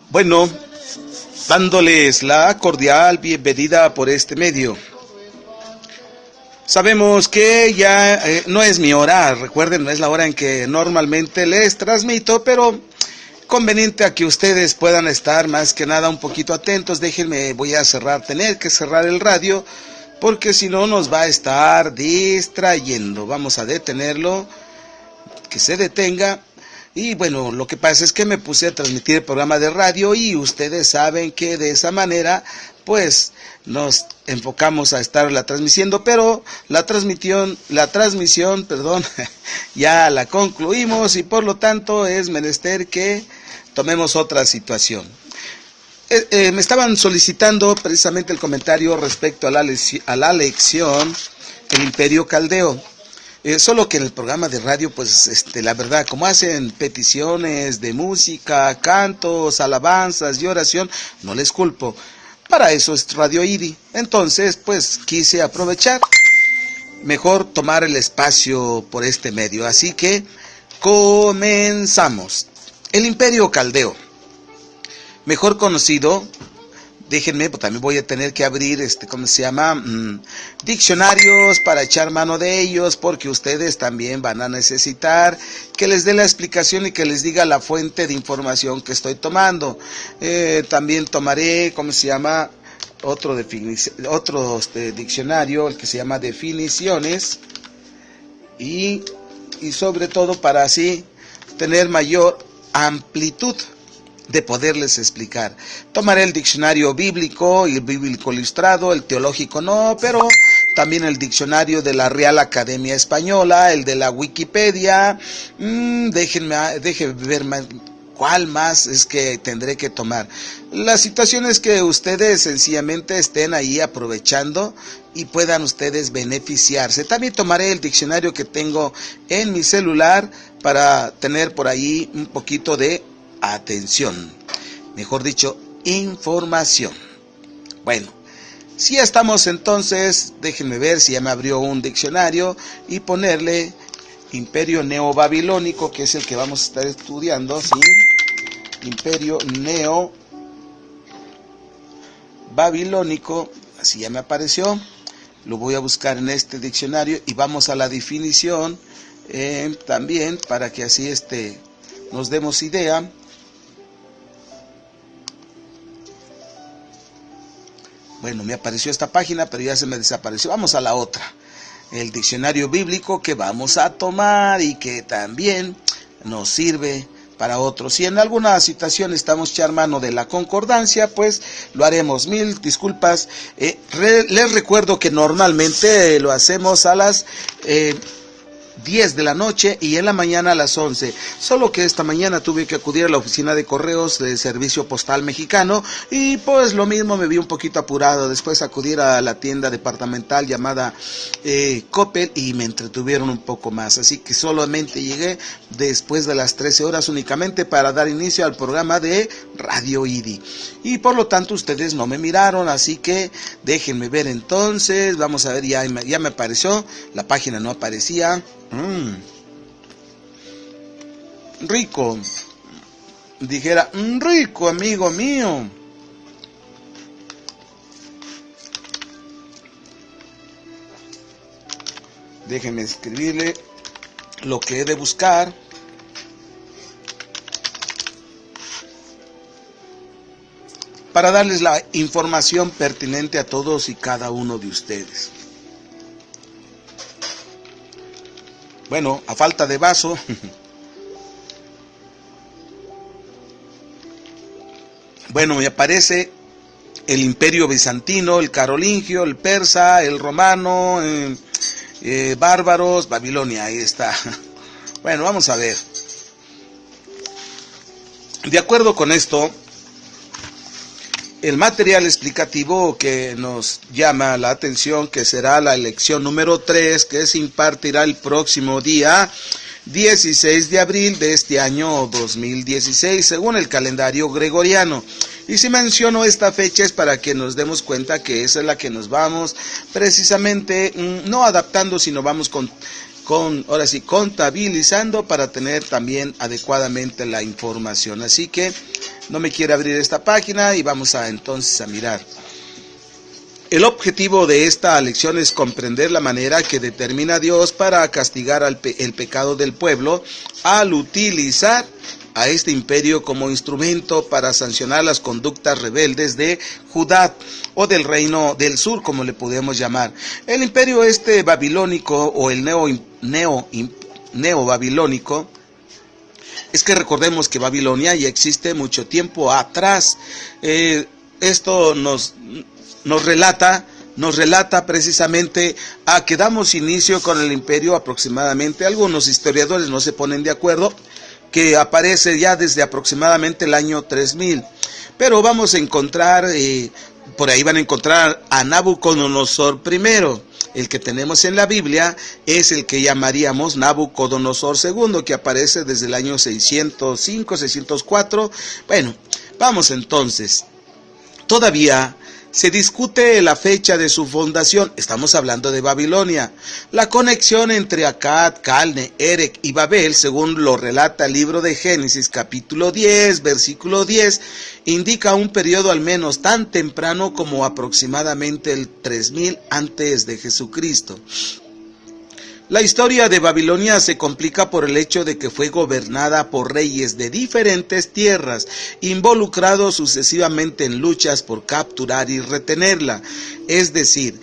Bueno, dándoles la cordial bienvenida por este medio. Sabemos que ya no es mi hora, recuerden, no es la hora en que normalmente les transmito, pero conveniente a que ustedes puedan estar más que nada un poquito atentos. Déjenme, voy a tener que cerrar el radio, porque si no nos va a estar distrayendo. Vamos a detenerlo, que se detenga. Y bueno, lo que pasa es que me puse a transmitir el programa de radio y ustedes saben que de esa manera pues nos enfocamos a estarla transmitiendo, pero la transmisión, ya la concluimos y por lo tanto es menester que tomemos otra situación. Me estaban solicitando precisamente el comentario respecto a la lección El Imperio Caldeo. Solo que en el programa de radio, pues, la verdad, como hacen peticiones de música, cantos, alabanzas y oración, no les culpo. Para eso es Radio IDI. Entonces, pues, quise aprovechar, mejor tomar el espacio por este medio. Así que, comenzamos. El Imperio Caldeo, mejor conocido, déjenme, pues también voy a tener que abrir, diccionarios para echar mano de ellos, porque ustedes también van a necesitar que les dé la explicación y que les diga la fuente de información que estoy tomando. También tomaré, otro diccionario, el que se llama definiciones, y sobre todo para así tener mayor amplitud de poderles explicar. Tomaré el diccionario bíblico y el bíblico ilustrado, el teológico no, pero también el diccionario de la Real Academia Española, el de la Wikipedia. Déjenme ver cuál más es que tendré que tomar. La situación es que ustedes sencillamente estén ahí aprovechando y puedan ustedes beneficiarse. También tomaré el diccionario que tengo en mi celular para tener por ahí un poquito de atención, mejor dicho, información. Bueno, si ya estamos entonces, déjenme ver si ya me abrió un diccionario y ponerle Imperio Neobabilónico, que es el que vamos a estar estudiando, ¿sí? Imperio Neobabilónico, así ya me apareció. Lo voy a buscar en este diccionario y vamos a la definición también para que así nos demos idea. Bueno, me apareció esta página, pero ya se me desapareció. Vamos a la otra. El diccionario bíblico que vamos a tomar y que también nos sirve para otros. Si en alguna situación estamos echar mano de la concordancia, pues lo haremos. Mil disculpas. Les recuerdo que normalmente lo hacemos a las 10 de la noche y en la mañana a las 11. Solo que esta mañana tuve que acudir a la oficina de correos del Servicio Postal Mexicano y pues lo mismo, me vi un poquito apurado. Después acudir a la tienda departamental llamada Coppel y me entretuvieron un poco más. Así que solamente llegué después de las 13 horas únicamente para dar inicio al programa de Radio IDI. Y por lo tanto ustedes no me miraron, así que déjenme ver entonces. Vamos a ver, ya me apareció, la página no aparecía. Rico, dijera, rico amigo mío. Déjenme escribirle lo que he de buscar. Para darles la información pertinente a todos y cada uno de ustedes. Bueno, a falta de vaso. Bueno, me aparece el Imperio Bizantino, el Carolingio, el Persa, el Romano, bárbaros, Babilonia, ahí está. Bueno, vamos a ver. De acuerdo con esto, el material explicativo que nos llama la atención, que será la lección número 3, que se impartirá el próximo día 16 de abril de este año 2016, según el calendario gregoriano. Y si menciono esta fecha es para que nos demos cuenta que esa es la que nos vamos precisamente, no adaptando, sino vamos contabilizando para tener también adecuadamente la información. Así que no me quiere abrir esta página y vamos entonces a mirar. El objetivo de esta lección es comprender la manera que determina Dios para castigar el pecado del pueblo al utilizar a este imperio como instrumento para sancionar las conductas rebeldes de Judá o del reino del sur, como le podemos llamar. El imperio babilónico o el neo-babilónico, es que recordemos que Babilonia ya existe mucho tiempo atrás. Esto nos relata precisamente a que damos inicio con el imperio aproximadamente, algunos historiadores no se ponen de acuerdo, que aparece ya desde aproximadamente el año 3000. Pero vamos a encontrar, por ahí van a encontrar a Nabucodonosor I. El que tenemos en la Biblia es el que llamaríamos Nabucodonosor II, que aparece desde el año 605, 604. Bueno, vamos entonces. Todavía se discute la fecha de su fundación. Estamos hablando de Babilonia. La conexión entre Akkad, Calne, Erech y Babel, según lo relata el libro de Génesis, capítulo 10, versículo 10, indica un periodo al menos tan temprano como aproximadamente el 3000 antes de Jesucristo. La historia de Babilonia se complica por el hecho de que fue gobernada por reyes de diferentes tierras, involucrados sucesivamente en luchas por capturar y retenerla. Es decir,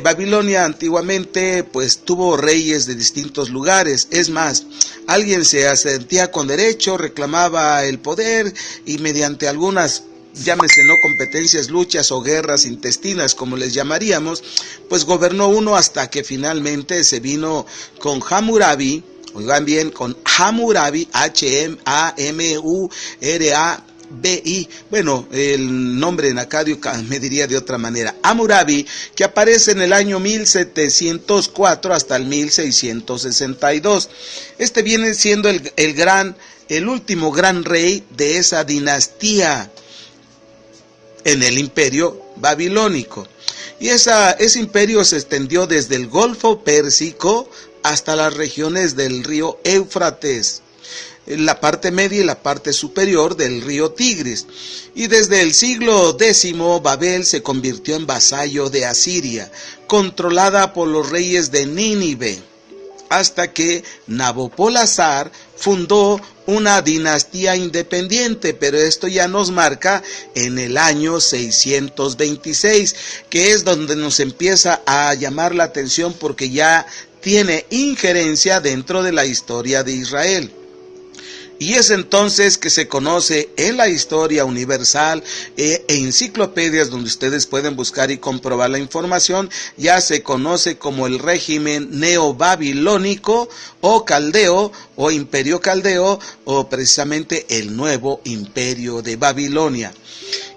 Babilonia antiguamente tuvo reyes de distintos lugares. Es más, alguien se sentía con derecho, reclamaba el poder y mediante algunas, llámese no competencias, luchas o guerras intestinas, como les llamaríamos, pues gobernó uno hasta que finalmente se vino con Hammurabi, oigan bien, con Hammurabi, H-M-A-M-U-R-A-B-I, bueno, el nombre en acadio me diría de otra manera, Hammurabi, que aparece en el año 1704 hasta el 1662. Este viene siendo el último gran rey de esa dinastía en el imperio babilónico. Y ese imperio se extendió desde el Golfo Pérsico hasta las regiones del río Éufrates, la parte media y la parte superior del río Tigris. Y desde el siglo X, Babel se convirtió en vasallo de Asiria, controlada por los reyes de Nínive, hasta que Nabopolassar fundó una dinastía independiente, pero esto ya nos marca en el año 626, que es donde nos empieza a llamar la atención porque ya tiene injerencia dentro de la historia de Israel. Y es entonces que se conoce en la historia universal e enciclopedias donde ustedes pueden buscar y comprobar la información, ya se conoce como el régimen neobabilónico o caldeo o imperio caldeo o precisamente el nuevo imperio de Babilonia.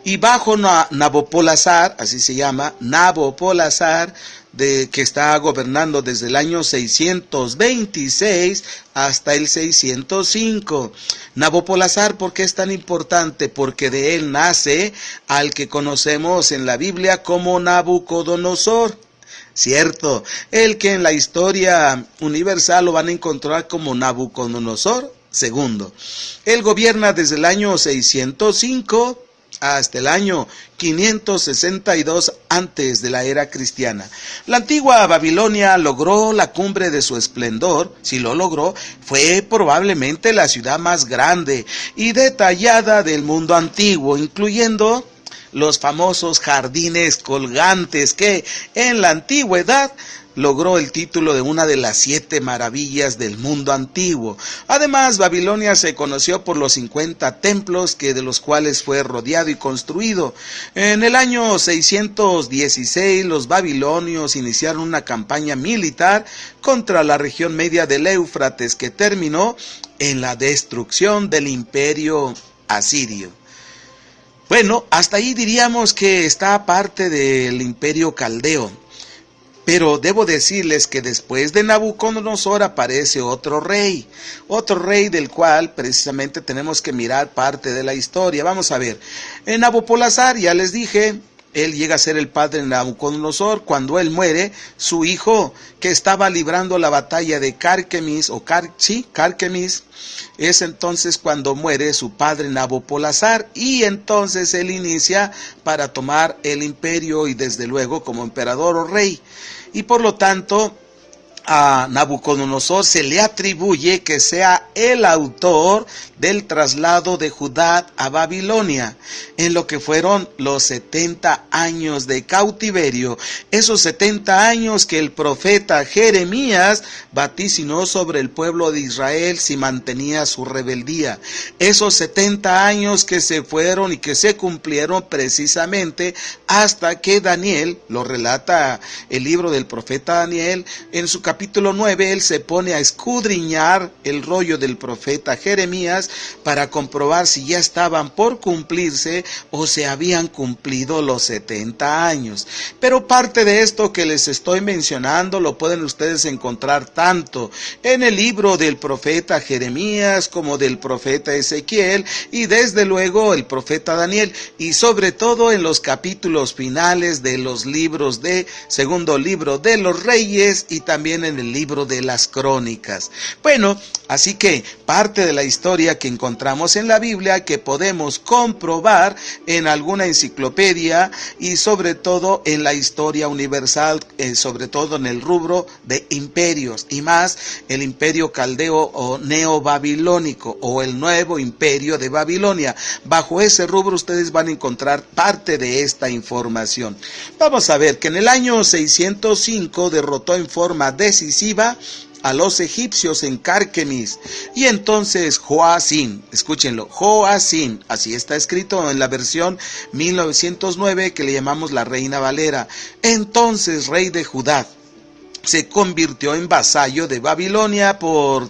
Y bajo Nabopolassar, así se llama, Nabopolassar, que está gobernando desde el año 626 hasta el 605. Nabopolassar, ¿por qué es tan importante? Porque de él nace al que conocemos en la Biblia como Nabucodonosor. Cierto, el que en la historia universal lo van a encontrar como Nabucodonosor II. Él gobierna desde el año 605 hasta el año 562 antes de la era cristiana. La antigua Babilonia logró la cumbre de su esplendor. Si lo logró, fue probablemente la ciudad más grande y detallada del mundo antiguo, incluyendo los famosos jardines colgantes que en la antigüedad logró el título de una de las 7 maravillas del mundo antiguo. Además, Babilonia se conoció por los 50 templos de los cuales fue rodeado y construido. En el año 616, los babilonios iniciaron una campaña militar contra la región media del Éufrates que terminó en la destrucción del imperio asirio. Bueno, hasta ahí diríamos que está parte del imperio caldeo. Pero debo decirles que después de Nabucodonosor aparece otro rey del cual precisamente tenemos que mirar parte de la historia. Vamos a ver, en Nabopolassar, ya les dije, él llega a ser el padre de Nabucodonosor. Cuando él muere, su hijo, que estaba librando la batalla de Carquemis, Carquemis, es entonces cuando muere su padre Nabopolassar, y entonces él inicia para tomar el imperio y desde luego como emperador o rey. Y por lo tanto, a Nabucodonosor se le atribuye que sea el autor del traslado de Judá a Babilonia, en lo que fueron los 70 años de cautiverio, esos 70 años que el profeta Jeremías vaticinó sobre el pueblo de Israel si mantenía su rebeldía, esos 70 años que se fueron y que se cumplieron precisamente hasta que Daniel, lo relata el libro del profeta Daniel, en su capítulo 9, él se pone a escudriñar el rollo del profeta Jeremías para comprobar si ya estaban por cumplirse o se habían cumplido los 70 años. Pero parte de esto que les estoy mencionando lo pueden ustedes encontrar tanto en el libro del profeta Jeremías como del profeta Ezequiel y desde luego el profeta Daniel, y sobre todo en los capítulos finales de los libros de segundo libro de los Reyes y también en el libro de las Crónicas. Bueno, así que parte de la historia que encontramos en la Biblia, que podemos comprobar en alguna enciclopedia y sobre todo en la historia universal, sobre todo en el rubro de imperios y más el imperio caldeo o neobabilónico o el nuevo imperio de Babilonia. Bajo ese rubro ustedes van a encontrar parte de esta información. Vamos a ver que en el año 605 derrotó en forma decisiva a los egipcios en Carquemis, y entonces Joacim, escúchenlo, Joacim, así está escrito en la versión 1909 que le llamamos la Reina Valera, entonces rey de Judá, se convirtió en vasallo de Babilonia por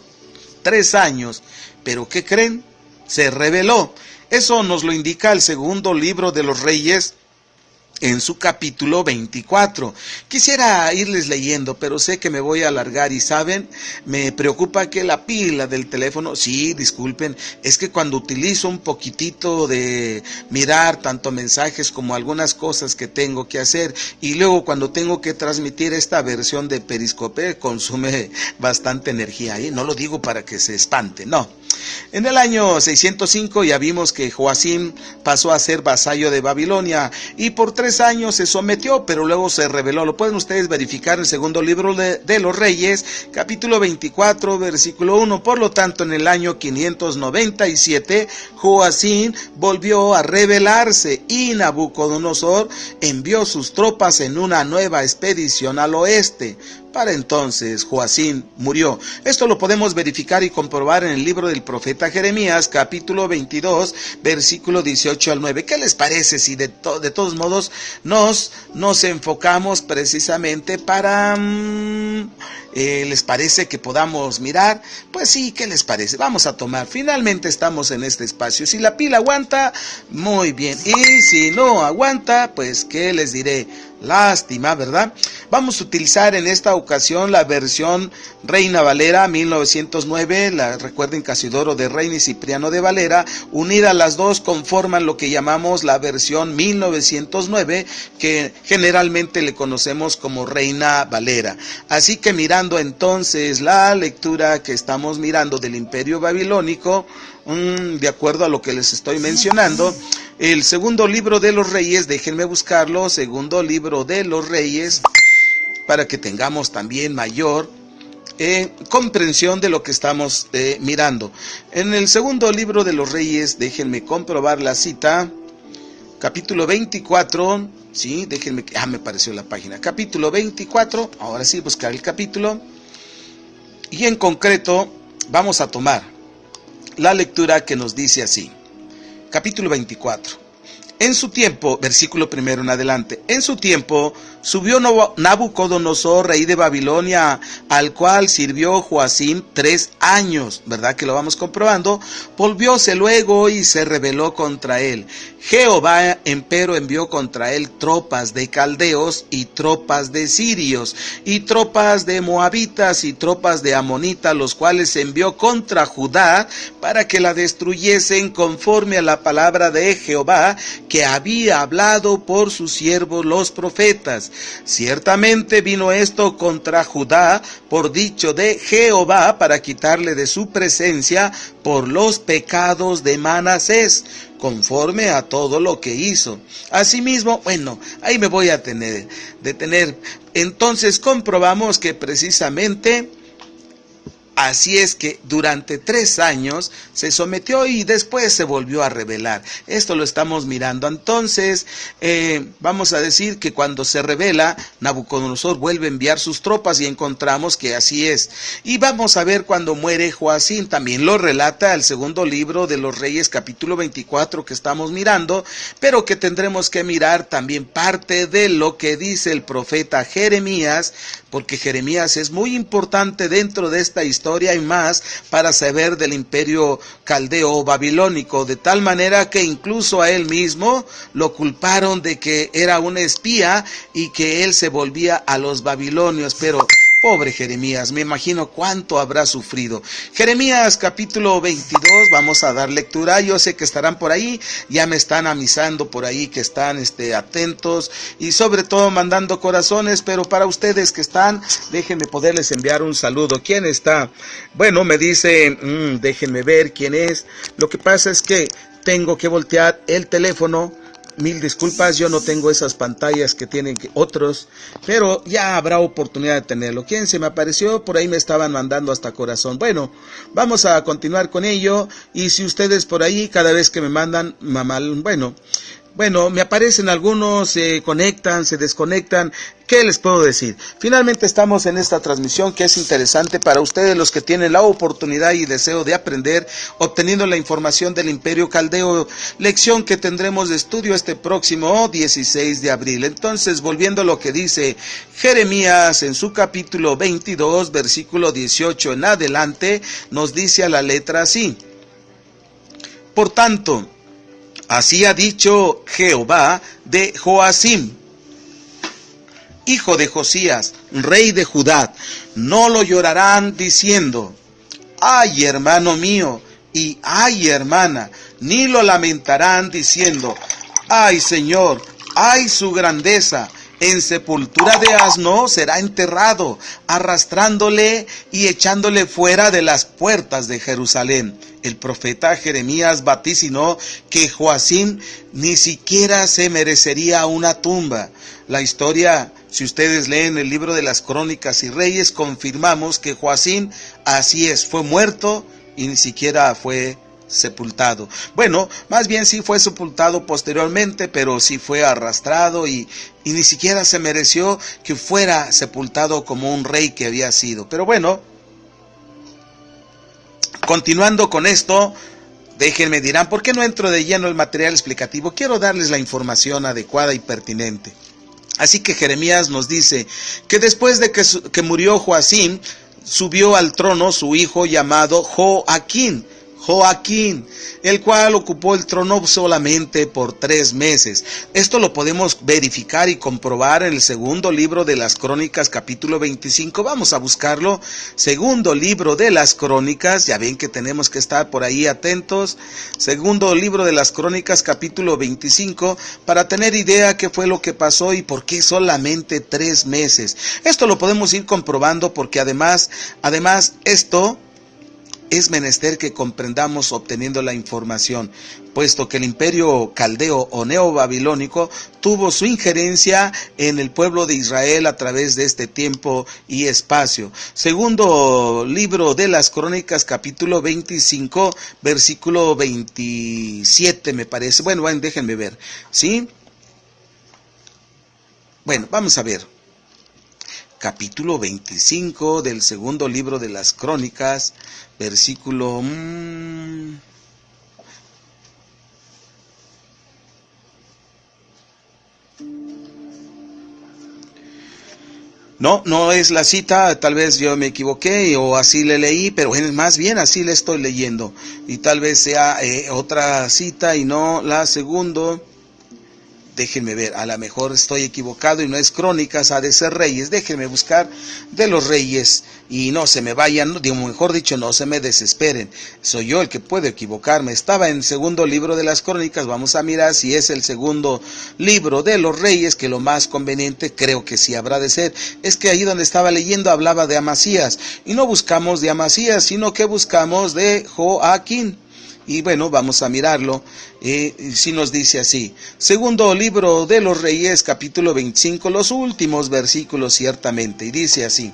3 años, pero ¿qué creen? Se rebeló. Eso nos lo indica el segundo libro de los Reyes, en su capítulo 24. Quisiera irles leyendo, pero sé que me voy a alargar y saben, me preocupa que la pila del teléfono, sí, disculpen, es que cuando utilizo un poquitito de mirar tanto mensajes como algunas cosas que tengo que hacer y luego cuando tengo que transmitir esta versión de Periscope consume bastante energía, ¿eh? No lo digo para que se espante, no. En el año 605 ya vimos que Joacim pasó a ser vasallo de Babilonia y por 3 años se sometió, pero luego se rebeló. Lo pueden ustedes verificar en el segundo libro de los Reyes, capítulo 24, versículo 1. Por lo tanto, en el año 597, Joacim volvió a rebelarse y Nabucodonosor envió sus tropas en una nueva expedición al oeste. Para entonces Joacim murió. Esto lo podemos verificar y comprobar en el libro del profeta Jeremías, capítulo 22, versículo 18 al 9. ¿Qué les parece si de todos modos nos enfocamos precisamente para... ¿les parece que podamos mirar? Pues sí, ¿qué les parece? Vamos a tomar. Finalmente estamos en este espacio. Si la pila aguanta, muy bien. Y si no aguanta, pues ¿qué les diré? Lástima, ¿verdad? Vamos a utilizar en esta ocasión la versión Reina Valera 1909, recuerden Casidoro de Reina y Cipriano de Valera, unidas las dos conforman lo que llamamos la versión 1909, que generalmente le conocemos como Reina Valera. Así que mirando entonces la lectura que estamos mirando del Imperio Babilónico, de acuerdo a lo que les estoy mencionando, el segundo libro de los Reyes, déjenme buscarlo, segundo libro de los Reyes, para que tengamos también mayor comprensión de lo que estamos mirando. En el segundo libro de los Reyes, déjenme comprobar la cita, capítulo 24, sí, déjenme, me apareció la página, capítulo 24, ahora sí, buscar el capítulo, y en concreto, vamos a tomar la lectura que nos dice así, capítulo 24. En su tiempo, versículo primero en adelante, en su tiempo, Subió Nabucodonosor, rey de Babilonia, al cual sirvió Joacim 3 años, ¿verdad que lo vamos comprobando? Volvióse luego y se rebeló contra él. Jehová, empero, envió contra él tropas de caldeos y tropas de sirios, y tropas de moabitas y tropas de amonitas, los cuales envió contra Judá para que la destruyesen conforme a la palabra de Jehová que había hablado por sus siervos los profetas. Ciertamente vino esto contra Judá por dicho de Jehová para quitarle de su presencia por los pecados de Manasés, conforme a todo lo que hizo. Asimismo, bueno, ahí me voy a detener. Entonces comprobamos que precisamente así es que durante 3 años se sometió y después se volvió a rebelar. Esto lo estamos mirando. Entonces, vamos a decir que cuando se rebela, Nabucodonosor vuelve a enviar sus tropas y encontramos que así es. Y vamos a ver cuando muere Joacim. También lo relata el segundo libro de los Reyes, capítulo 24, que estamos mirando, pero que tendremos que mirar también parte de lo que dice el profeta Jeremías, porque Jeremías es muy importante dentro de esta historia y más para saber del imperio caldeo babilónico, de tal manera que incluso a él mismo lo culparon de que era un espía y que él se volvía a los babilonios, pero pobre Jeremías, me imagino cuánto habrá sufrido. Jeremías capítulo 22, vamos a dar lectura. Yo sé que estarán por ahí, ya me están avisando por ahí que están atentos y sobre todo mandando corazones, pero para ustedes que están, déjenme poderles enviar un saludo. ¿Quién está? Bueno, me dicen, déjenme ver quién es. Lo que pasa es que tengo que voltear el teléfono. Mil disculpas, yo no tengo esas pantallas que tienen otros, pero ya habrá oportunidad de tenerlo. ¿Quién se me apareció? Por ahí me estaban mandando hasta corazón. Bueno, vamos a continuar con ello. Y si ustedes por ahí, cada vez que me mandan, bueno, me aparecen algunos, se conectan, se desconectan. ¿Qué les puedo decir? Finalmente estamos en esta transmisión que es interesante para ustedes, los que tienen la oportunidad y deseo de aprender, obteniendo la información del Imperio Caldeo, lección que tendremos de estudio este próximo 16 de abril. Entonces, volviendo a lo que dice Jeremías en su capítulo 22, versículo 18 en adelante, nos dice a la letra así: por tanto, así ha dicho Jehová de Joacim, hijo de Josías, rey de Judá, no lo llorarán diciendo, ay hermano mío, y ay hermana, ni lo lamentarán diciendo, ay Señor, ay su grandeza. En sepultura de asno será enterrado, arrastrándole y echándole fuera de las puertas de Jerusalén. El profeta Jeremías vaticinó que Joacim ni siquiera se merecería una tumba. La historia, si ustedes leen el libro de las Crónicas y Reyes, confirmamos que Joacim, así es, fue muerto y ni siquiera fue sepultado. Bueno, más bien sí fue sepultado posteriormente, pero sí fue arrastrado y ni siquiera se mereció que fuera sepultado como un rey que había sido. Pero bueno, continuando con esto, déjenme dirán, ¿por qué no entro de lleno el material explicativo? Quiero darles la información adecuada y pertinente. Así que Jeremías nos dice que después de que murió Joacim, subió al trono su hijo llamado Joaquín, el cual ocupó el trono solamente por 3 meses. Esto lo podemos verificar y comprobar en el segundo libro de las Crónicas, capítulo 25. Vamos a buscarlo. Segundo libro de las Crónicas, ya ven que tenemos que estar por ahí atentos. Segundo libro de las Crónicas, capítulo 25, para tener idea qué fue lo que pasó y por qué solamente 3 meses. Esto lo podemos ir comprobando porque además esto es menester que comprendamos obteniendo la información, puesto que el imperio caldeo o neobabilónico tuvo su injerencia en el pueblo de Israel a través de este tiempo y espacio. Segundo libro de las Crónicas, capítulo 25, versículo 27 me parece. Bueno, déjenme ver, ¿sí? Bueno, vamos a ver. Capítulo 25 del segundo libro de las Crónicas, versículo... No es la cita, tal vez yo me equivoqué o así le leí, pero más bien así le estoy leyendo. Y tal vez sea otra cita y no la segunda. Déjenme ver, a lo mejor estoy equivocado y no es Crónicas, ha de ser Reyes. Déjenme buscar de los Reyes y no se me vayan, mejor dicho, no se me desesperen. Soy yo el que puedo equivocarme. Estaba en el segundo libro de las Crónicas, vamos a mirar si es el segundo libro de los Reyes, que lo más conveniente, creo que sí habrá de ser. Es que ahí donde estaba leyendo hablaba de Amasías, y no buscamos de Amasías, sino que buscamos de Joaquín. Y bueno, vamos a mirarlo, si nos dice así, segundo libro de los Reyes, capítulo 25, los últimos versículos ciertamente, y dice así: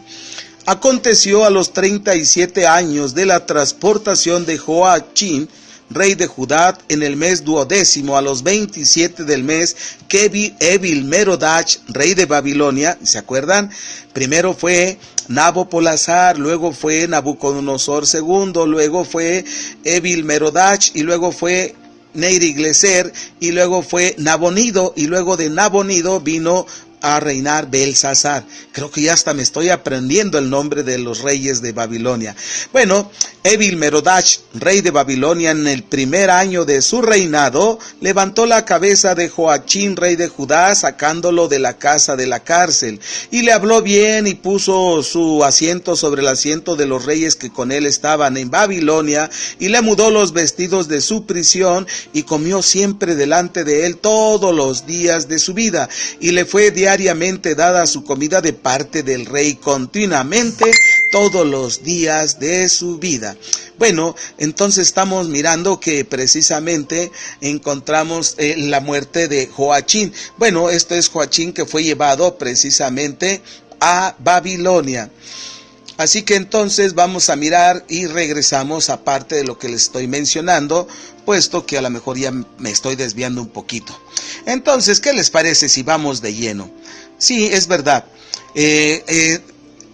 aconteció a los 37 años de la transportación de Joachim, rey de Judá, en el mes 12, a los 27 del mes, que Evil-Merodach, rey de Babilonia, ¿se acuerdan? Primero fue Nabopolassar, luego fue Nabucodonosor II, luego fue Evil-Merodach, y luego fue Neriglícer, y luego fue Nabonido, y luego de Nabonido vino a reinar Belsasar. Creo que ya hasta me estoy aprendiendo el nombre de los reyes de Babilonia. Bueno, Evil-Merodach, rey de Babilonia, en el primer año de su reinado, levantó la cabeza de Joachim, rey de Judá, sacándolo de la casa de la cárcel, y le habló bien y puso su asiento sobre el asiento de los reyes que con él estaban en Babilonia, y le mudó los vestidos de su prisión, y comió siempre delante de él todos los días de su vida, y le fue diariamente dada su comida de parte del rey continuamente todos los días de su vida. Bueno, entonces estamos mirando que precisamente encontramos la muerte de Joachim. Bueno, esto es Joachim que fue llevado precisamente a Babilonia. Así que entonces vamos a mirar y regresamos a parte de lo que les estoy mencionando, puesto que a lo mejor ya me estoy desviando un poquito. Entonces, ¿qué les parece si vamos de lleno? Sí, es verdad.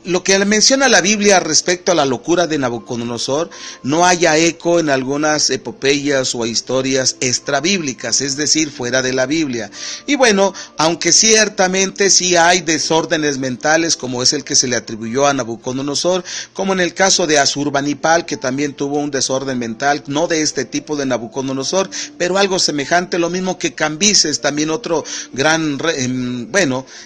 Lo que menciona la Biblia respecto a la locura de Nabucodonosor no haya eco en algunas epopeyas o historias extrabíblicas, es decir, fuera de la Biblia. Y bueno, aunque ciertamente sí hay desórdenes mentales, como es el que se le atribuyó a Nabucodonosor, como en el caso de Asurbanipal, que también tuvo un desorden mental, no de este tipo de Nabucodonosor, pero algo semejante, lo mismo que Cambises, también otro gran,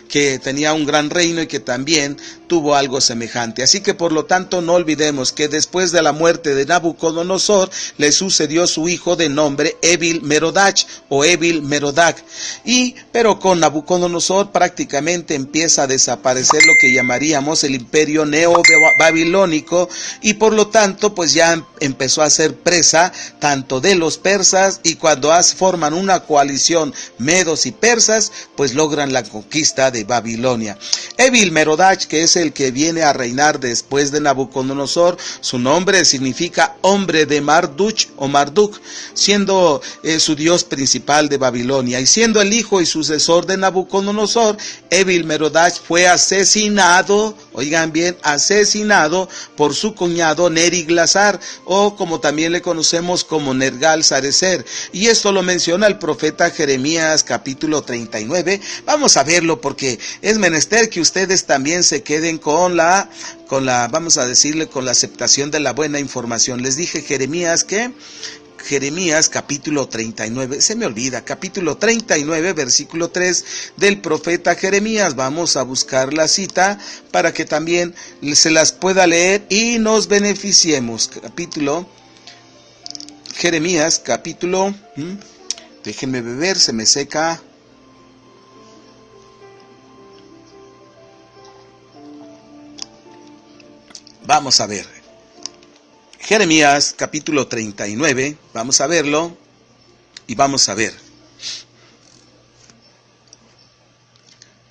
que tenía un gran reino y que también tuvo algo semejante. Así que por lo tanto no olvidemos que después de la muerte de Nabucodonosor le sucedió su hijo de nombre Evil-Merodach o Evil-Merodach, pero con Nabucodonosor prácticamente empieza a desaparecer lo que llamaríamos el imperio neo-babilónico, y por lo tanto pues ya empezó a ser presa tanto de los persas, y cuando forman una coalición medos y persas pues logran la conquista de Babilonia. Evil-Merodach, que es el que viene a reinar después de Nabucodonosor, su nombre significa hombre de Marduk o Marduk, siendo su dios principal de Babilonia, y siendo el hijo y sucesor de Nabucodonosor, Evil-Merodach fue asesinado, oigan bien, asesinado por su cuñado Neriglícer, o como también le conocemos como Nergal-Sarecer, y esto lo menciona el profeta Jeremías capítulo 39. Vamos a verlo porque es menester que ustedes también se queden con la, vamos a decirle, con la aceptación de la buena información. Les dije Jeremías capítulo 39, se me olvida, capítulo 39, versículo 3 del profeta Jeremías. Vamos a buscar la cita para que también se las pueda leer y nos beneficiemos. Jeremías capítulo, déjenme beber, se me seca. Vamos a ver, Jeremías capítulo 39, vamos a verlo y vamos a ver.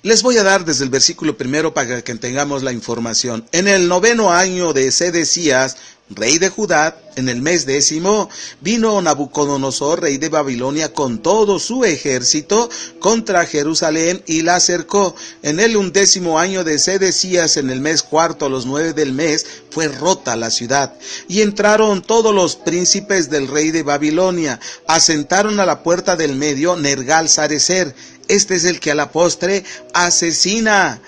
Les voy a dar desde el versículo 1 para que tengamos la información. En el 9º año de Sedecías, rey de Judá, en el mes 10, vino Nabucodonosor, rey de Babilonia, con todo su ejército contra Jerusalén y la cercó. En el 11º año de Sedecías, en el mes 4, a los 9 del mes, fue rota la ciudad. Y entraron todos los príncipes del rey de Babilonia, asentaron a la puerta del medio Nergal-Sarecer. Este es el que a la postre asesina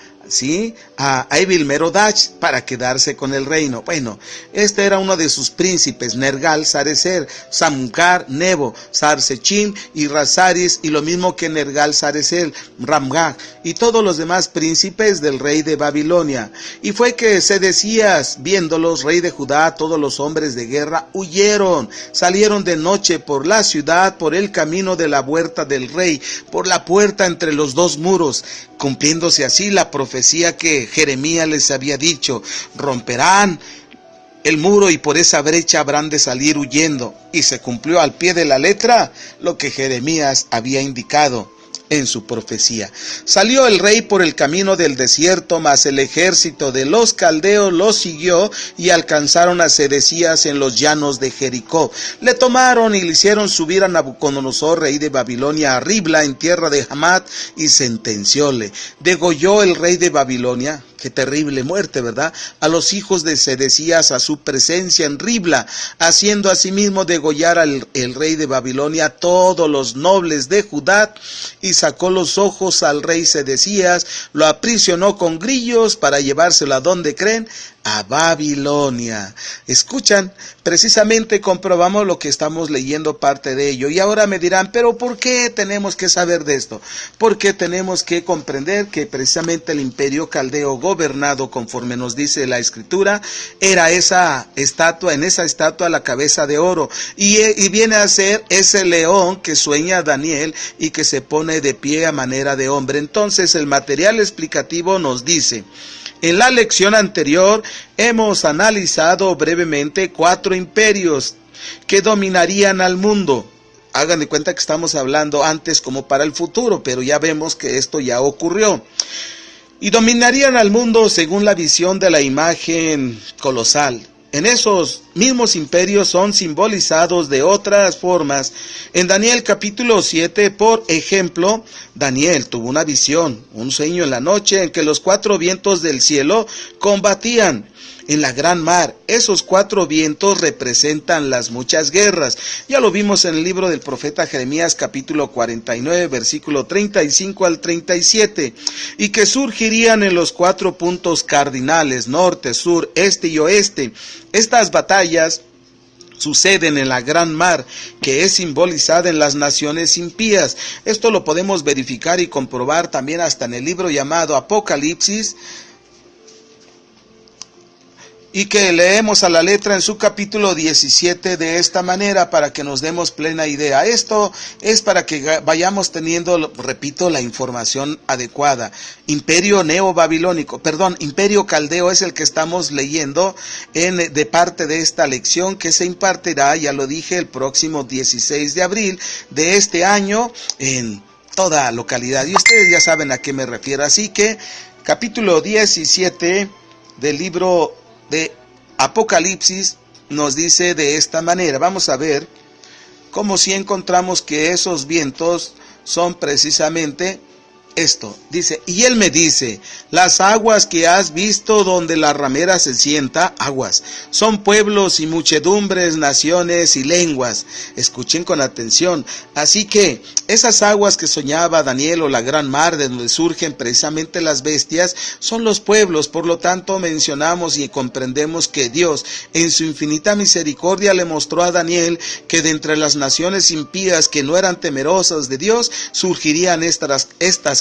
a Evil-Merodach para quedarse con el reino. Bueno, este era uno de sus príncipes, Nergal-Sarecer, Samgar, Nebo, Sarsechim y Rasaris, y lo mismo que Nergal-Sarecer, Ramgag, y todos los demás príncipes del rey de Babilonia. Y fue que Sedecías, viéndolos, rey de Judá, todos los hombres de guerra huyeron, salieron de noche por la ciudad, por el camino de la huerta del rey, por la puerta entre los dos muros, cumpliéndose así la profecía que Jeremías les había dicho: romperán el muro y por esa brecha habrán de salir huyendo. Y se cumplió al pie de la letra lo que Jeremías había indicado en su profecía. Salió el rey por el camino del desierto, mas el ejército de los caldeos los siguió y alcanzaron a Sedecías en los llanos de Jericó. Le tomaron y le hicieron subir a Nabucodonosor, rey de Babilonia, a Ribla, en tierra de Hamat, y sentencióle. Degolló el rey de Babilonia, qué terrible muerte, ¿verdad?, a los hijos de Sedecías a su presencia en Ribla, haciendo asimismo degollar al rey de Babilonia a todos los nobles de Judá, y sacó los ojos al rey Sedecías, lo aprisionó con grillos para llevárselo a donde creen, a Babilonia. Escuchan, precisamente comprobamos lo que estamos leyendo, parte de ello. Y ahora me dirán, pero ¿por qué tenemos que saber de esto? Porque tenemos que comprender que precisamente el imperio caldeo, gobernado conforme nos dice la escritura, era esa estatua, en esa estatua la cabeza de oro, y viene a ser ese león que sueña Daniel y que se pone de pie a manera de hombre. Entonces el material explicativo nos dice: en la lección anterior hemos analizado brevemente 4 imperios que dominarían al mundo. Hagan de cuenta que estamos hablando antes como para el futuro, pero ya vemos que esto ya ocurrió. Y dominarían al mundo según la visión de la imagen colosal. En esos mismos imperios son simbolizados de otras formas. En Daniel capítulo 7, por ejemplo, Daniel tuvo una visión, un sueño en la noche en que los 4 vientos del cielo combatían en la gran mar. Esos 4 vientos representan las muchas guerras. Ya lo vimos en el libro del profeta Jeremías capítulo 49, versículo 35 al 37, y que surgirían en los 4 puntos cardinales: norte, sur, este y oeste. Estas batallas suceden en la gran mar, que es simbolizada en las naciones impías. Esto lo podemos verificar y comprobar también hasta en el libro llamado Apocalipsis, y que leemos a la letra en su capítulo 17 de esta manera, para que nos demos plena idea. Esto es para que vayamos teniendo, repito, la información adecuada. Imperio neobabilónico, imperio caldeo es el que estamos leyendo de parte de esta lección, que se impartirá, ya lo dije, el próximo 16 de abril de este año en toda localidad. Y ustedes ya saben a qué me refiero. Así que capítulo 17 del libro de Apocalipsis nos dice de esta manera. Vamos a ver cómo si encontramos que esos vientos son precisamente esto. Dice: y él me dice: las aguas que has visto donde la ramera se sienta, aguas, son pueblos y muchedumbres, naciones y lenguas. Escuchen con atención. Así que esas aguas que soñaba Daniel, o la gran mar de donde surgen precisamente las bestias, son los pueblos. Por lo tanto, mencionamos y comprendemos que Dios, en su infinita misericordia, le mostró a Daniel que de entre las naciones impías que no eran temerosas de Dios, surgirían estas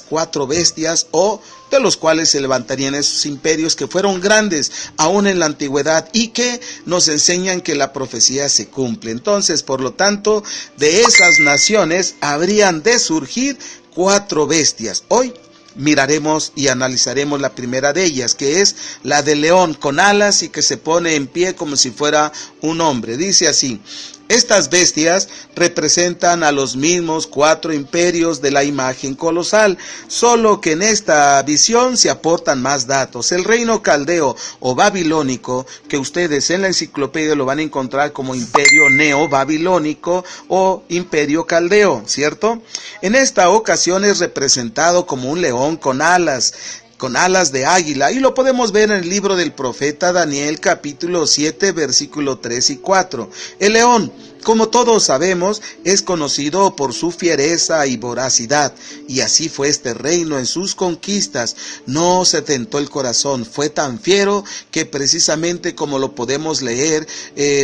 4 bestias, o de los cuales se levantarían esos imperios que fueron grandes aún en la antigüedad, y que nos enseñan que la profecía se cumple. Entonces, por lo tanto, de esas naciones habrían de surgir 4 bestias. Hoy miraremos y analizaremos la primera de ellas, que es la del león con alas y que se pone en pie como si fuera un hombre. Dice así: estas bestias representan a los mismos 4 imperios de la imagen colosal, solo que en esta visión se aportan más datos. El reino caldeo o babilónico, que ustedes en la enciclopedia lo van a encontrar como imperio neo-babilónico o imperio caldeo, ¿cierto? En esta ocasión es representado como un león con alas de águila, y lo podemos ver en el libro del profeta Daniel capítulo 7 versículo 3 y 4. El león como todos sabemos, es conocido por su fiereza y voracidad, y así fue este reino en sus conquistas. No se tentó el corazón, fue tan fiero que precisamente como lo podemos leer,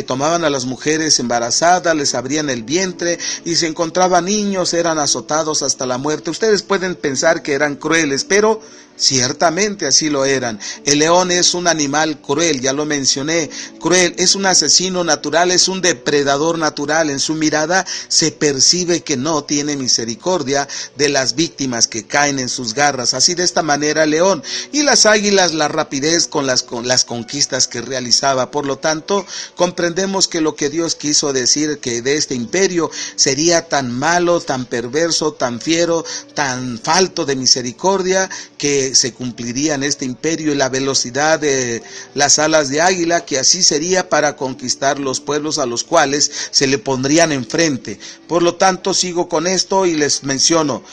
tomaban a las mujeres embarazadas, les abrían el vientre, y si encontraban niños eran azotados hasta la muerte. Ustedes pueden pensar que eran crueles, pero ciertamente así lo eran. El león es un animal cruel, ya lo mencioné, cruel, es un asesino natural, es un depredador natural. En su mirada se percibe que no tiene misericordia de las víctimas que caen en sus garras. Así de esta manera el león, y las águilas, la rapidez con las conquistas que realizaba. Por lo tanto, comprendemos que lo que Dios quiso decir, que de este imperio sería tan malo, tan perverso, tan fiero, tan falto de misericordia, que se cumpliría en este imperio, y la velocidad de las alas de águila, que así sería para conquistar los pueblos a los cuales se le pondrían enfrente. Por lo tanto, sigo con esto y les menciono: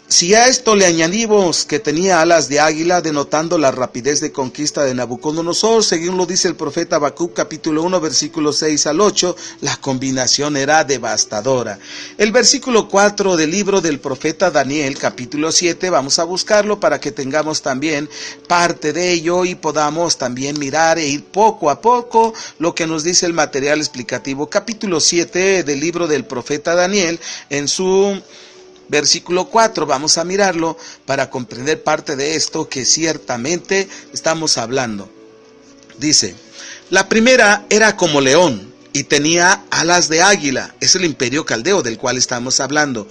si a esto le añadimos que tenía alas de águila, denotando la rapidez de conquista de Nabucodonosor, según lo dice el profeta Habacuc capítulo 1 versículos 6 al 8, la combinación era devastadora. El versículo 4 del libro del profeta Daniel capítulo 7, vamos a buscarlo para que tengamos también parte de ello y podamos también mirar e ir poco a poco lo que nos dice el material explicativo. Capítulo 7 del libro del profeta Daniel, en su versículo 4, vamos a mirarlo para comprender parte de esto que ciertamente estamos hablando. Dice: la primera era como león y tenía alas de águila. Es el imperio caldeo del cual estamos hablando.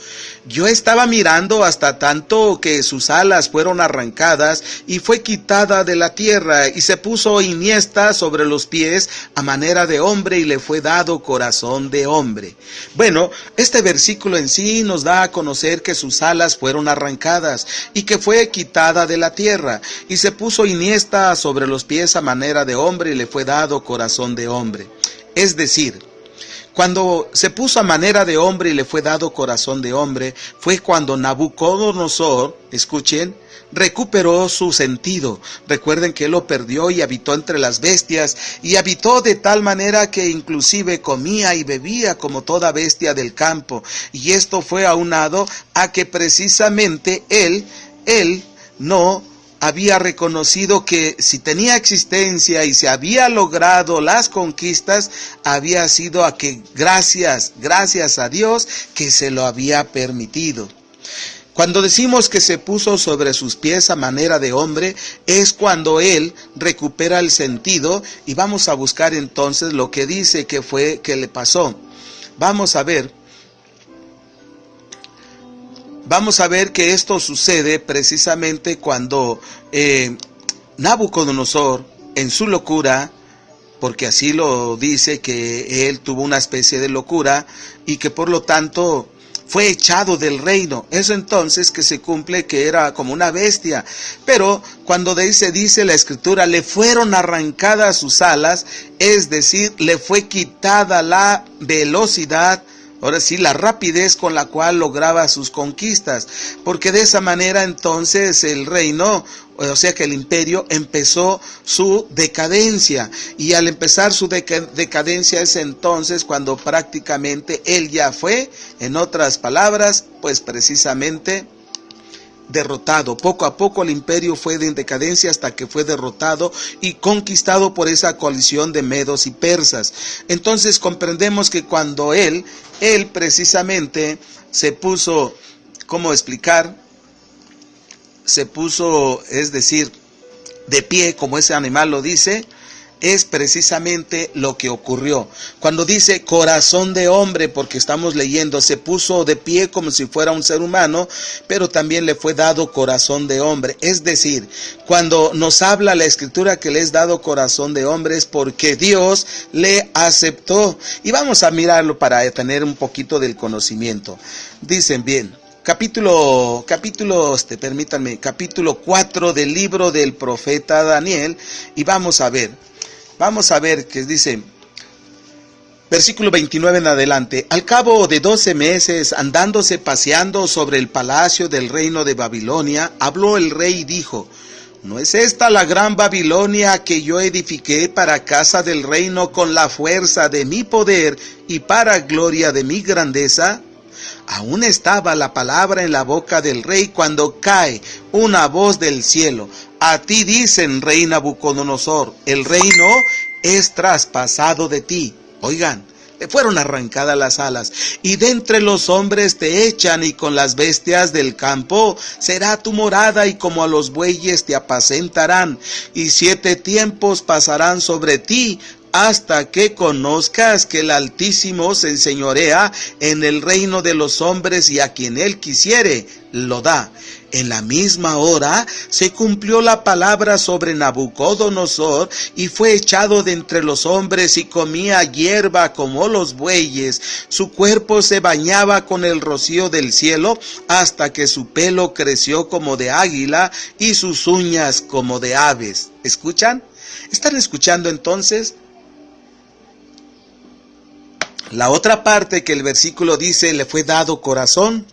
Yo estaba mirando hasta tanto que sus alas fueron arrancadas y fue quitada de la tierra, y se puso iniesta sobre los pies a manera de hombre, y le fue dado corazón de hombre. Bueno, este versículo en sí nos da a conocer que sus alas fueron arrancadas y que fue quitada de la tierra, y se puso iniesta sobre los pies a manera de hombre, y le fue dado corazón de hombre. Es decir, cuando se puso a manera de hombre y le fue dado corazón de hombre, fue cuando Nabucodonosor, escuchen, recuperó su sentido. Recuerden que él lo perdió y habitó entre las bestias, y habitó de tal manera que inclusive comía y bebía como toda bestia del campo. Y esto fue aunado a que precisamente él no había reconocido que si tenía existencia y se había logrado las conquistas, había sido a que gracias a Dios que se lo había permitido. Cuando decimos que se puso sobre sus pies a manera de hombre, es cuando él recupera el sentido, y vamos a buscar entonces lo que dice que fue que le pasó. Vamos a ver que esto sucede precisamente cuando Nabucodonosor, en su locura, porque así lo dice, que él tuvo una especie de locura y que por lo tanto fue echado del reino. Eso entonces que se cumple que era como una bestia. Pero cuando dice la escritura, le fueron arrancadas sus alas, es decir, le fue quitada la velocidad, ahora sí, la rapidez con la cual lograba sus conquistas, porque de esa manera entonces el reino, o sea que el imperio, empezó su decadencia, y al empezar su decadencia es entonces cuando prácticamente él ya fue, en otras palabras, pues precisamente derrotado. Poco a poco el imperio fue en decadencia hasta que fue derrotado y conquistado por esa coalición de medos y persas. Entonces comprendemos que cuando él precisamente se puso, ¿cómo explicar? Se puso, es decir, de pie, como ese animal lo dice, es precisamente lo que ocurrió. Cuando dice corazón de hombre, porque estamos leyendo, se puso de pie como si fuera un ser humano, pero también le fue dado corazón de hombre. Es decir, cuando nos habla la escritura que le es dado corazón de hombre, es porque Dios le aceptó. Y vamos a mirarlo para tener un poquito del conocimiento. Dicen bien, capítulo 4 del libro del profeta Daniel, y vamos a ver que dice, versículo 29 en adelante: al cabo de 12 meses, andándose paseando sobre el palacio del reino de Babilonia, habló el rey y dijo: ¿No es esta la gran Babilonia que yo edifiqué para casa del reino con la fuerza de mi poder y para gloria de mi grandeza? Aún estaba la palabra en la boca del rey cuando cae una voz del cielo. A ti dicen, rey Nabucodonosor, el reino es traspasado de ti. Oigan, le fueron arrancadas las alas, y de entre los hombres te echan, y con las bestias del campo será tu morada, y como a los bueyes te apacentarán, y 7 tiempos pasarán sobre ti, hasta que conozcas que el Altísimo se enseñorea en el reino de los hombres, y a quien él quisiere lo da. En la misma hora se cumplió la palabra sobre Nabucodonosor, y fue echado de entre los hombres, y comía hierba como los bueyes. Su cuerpo se bañaba con el rocío del cielo, hasta que su pelo creció como de águila, y sus uñas como de aves. ¿Escuchan? ¿Están escuchando entonces? La otra parte que el versículo dice, le fue dado corazón.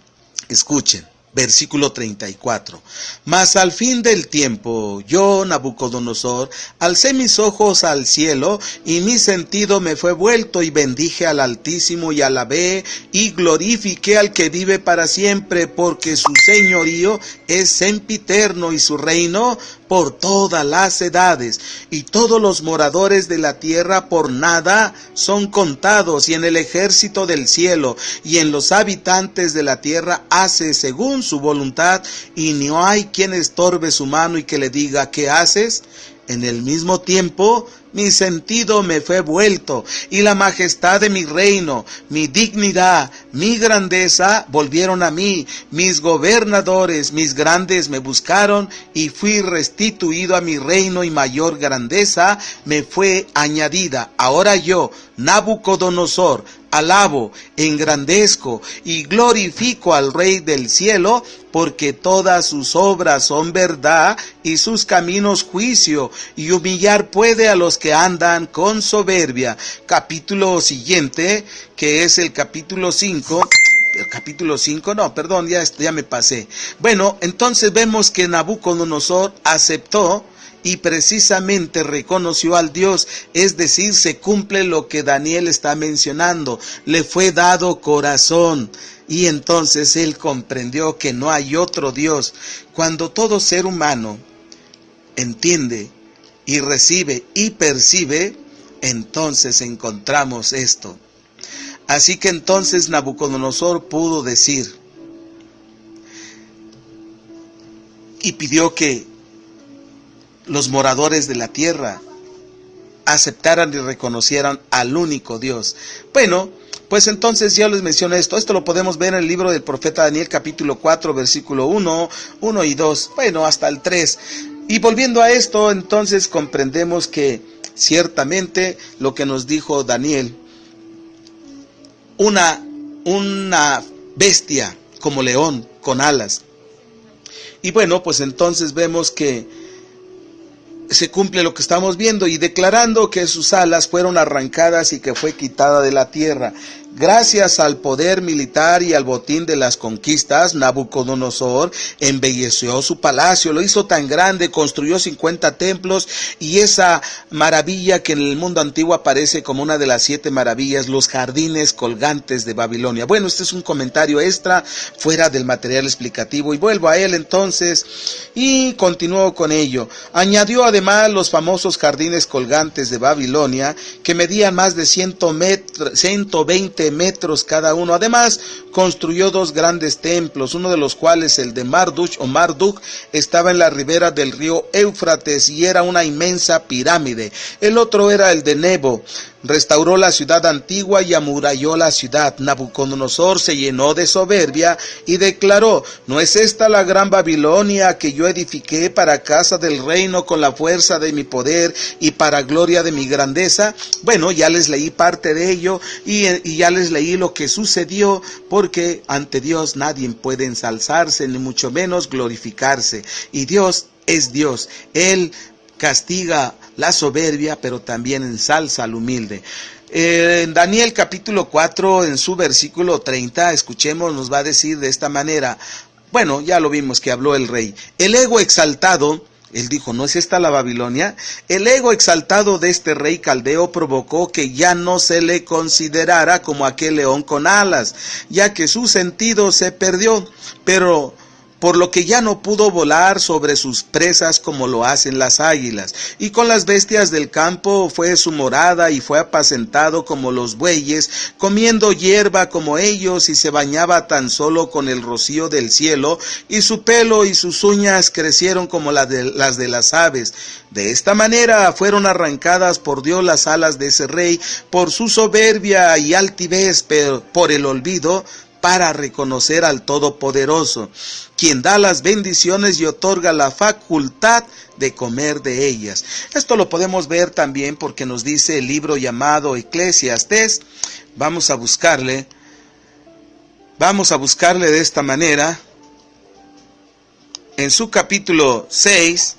Escuchen, versículo 34. Mas al fin del tiempo, yo, Nabucodonosor, alcé mis ojos al cielo, y mi sentido me fue vuelto, y bendije al Altísimo, y alabé, y glorifiqué al que vive para siempre, porque su señorío es sempiterno, y su reino por todas las edades, y todos los moradores de la tierra por nada son contados, y en el ejército del cielo y en los habitantes de la tierra hace según su voluntad, y no hay quien estorbe su mano y que le diga, ¿qué haces? En el mismo tiempo mi sentido me fue vuelto, y la majestad de mi reino, mi dignidad, mi grandeza volvieron a mí. Mis gobernadores, mis grandes me buscaron, y fui restituido a mi reino, y mayor grandeza me fue añadida. Ahora yo, Nabucodonosor, alabo, engrandezco y glorifico al Rey del cielo, porque todas sus obras son verdad y sus caminos juicio, y humillar puede a los que andan con soberbia. Capítulo siguiente, que es el capítulo 5. Ya me pasé. Bueno, entonces vemos que Nabucodonosor aceptó y precisamente reconoció al Dios, es decir, se cumple lo que Daniel está mencionando, le fue dado corazón, y entonces él comprendió que no hay otro Dios. Cuando todo ser humano entiende y recibe y percibe, entonces encontramos esto. Así que entonces Nabucodonosor pudo decir, y pidió que los moradores de la tierra aceptaran y reconocieran al único Dios. Bueno, pues entonces ya les menciono esto. Esto lo podemos ver en el libro del profeta Daniel, capítulo 4, versículo 1 y 2. Bueno, hasta el 3. Y volviendo a esto, entonces comprendemos que ciertamente lo que nos dijo Daniel, una bestia como león con alas. Y bueno, pues entonces vemos que se cumple lo que estamos viendo, y declarando que sus alas fueron arrancadas y que fue quitada de la tierra. Gracias al poder militar y al botín de las conquistas, Nabucodonosor embelleció su palacio, lo hizo tan grande, construyó 50 templos, y esa maravilla que en el mundo antiguo aparece como una de las 7 maravillas, los jardines colgantes de Babilonia. Bueno, este es un comentario extra fuera del material explicativo, y vuelvo a él entonces y continúo con ello. Añadió además los famosos jardines colgantes de Babilonia, que medían más de 120 metros cada uno. Además, construyó 2 grandes templos, uno de los cuales, el de Marduk, estaba en la ribera del río Éufrates y era una inmensa pirámide. El otro era el de Nebo. Restauró la ciudad antigua y amuralló la ciudad. Nabucodonosor se llenó de soberbia y declaró, ¿no es esta la gran Babilonia que yo edifiqué para casa del reino con la fuerza de mi poder y para gloria de mi grandeza? Bueno, ya les leí parte de ello, y ya les leí lo que sucedió, porque ante Dios nadie puede ensalzarse, ni mucho menos glorificarse. Y Dios es Dios. Él castiga la soberbia, pero también ensalza al humilde. En Daniel capítulo 4, en su versículo 30, escuchemos, nos va a decir de esta manera. Bueno, ya lo vimos que habló el rey. El ego exaltado Él dijo, ¿no es esta la Babilonia? El ego exaltado de este rey caldeo provocó que ya no se le considerara como aquel león con alas, ya que su sentido se perdió, pero por lo que ya no pudo volar sobre sus presas como lo hacen las águilas, y con las bestias del campo fue su morada, y fue apacentado como los bueyes, comiendo hierba como ellos, y se bañaba tan solo con el rocío del cielo, y su pelo y sus uñas crecieron como las de las aves. De esta manera fueron arrancadas por Dios las alas de ese rey, por su soberbia y altivez, pero por el olvido, para reconocer al Todopoderoso, quien da las bendiciones y otorga la facultad de comer de ellas. Esto lo podemos ver también porque nos dice el libro llamado Eclesiastés. Vamos a buscarle de esta manera. En su capítulo 6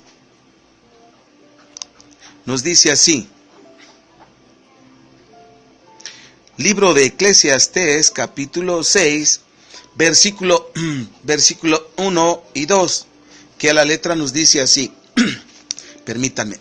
nos dice así. Libro de Eclesiastés, capítulo 6, versículo 1 y 2, que a la letra nos dice así. Permítanme.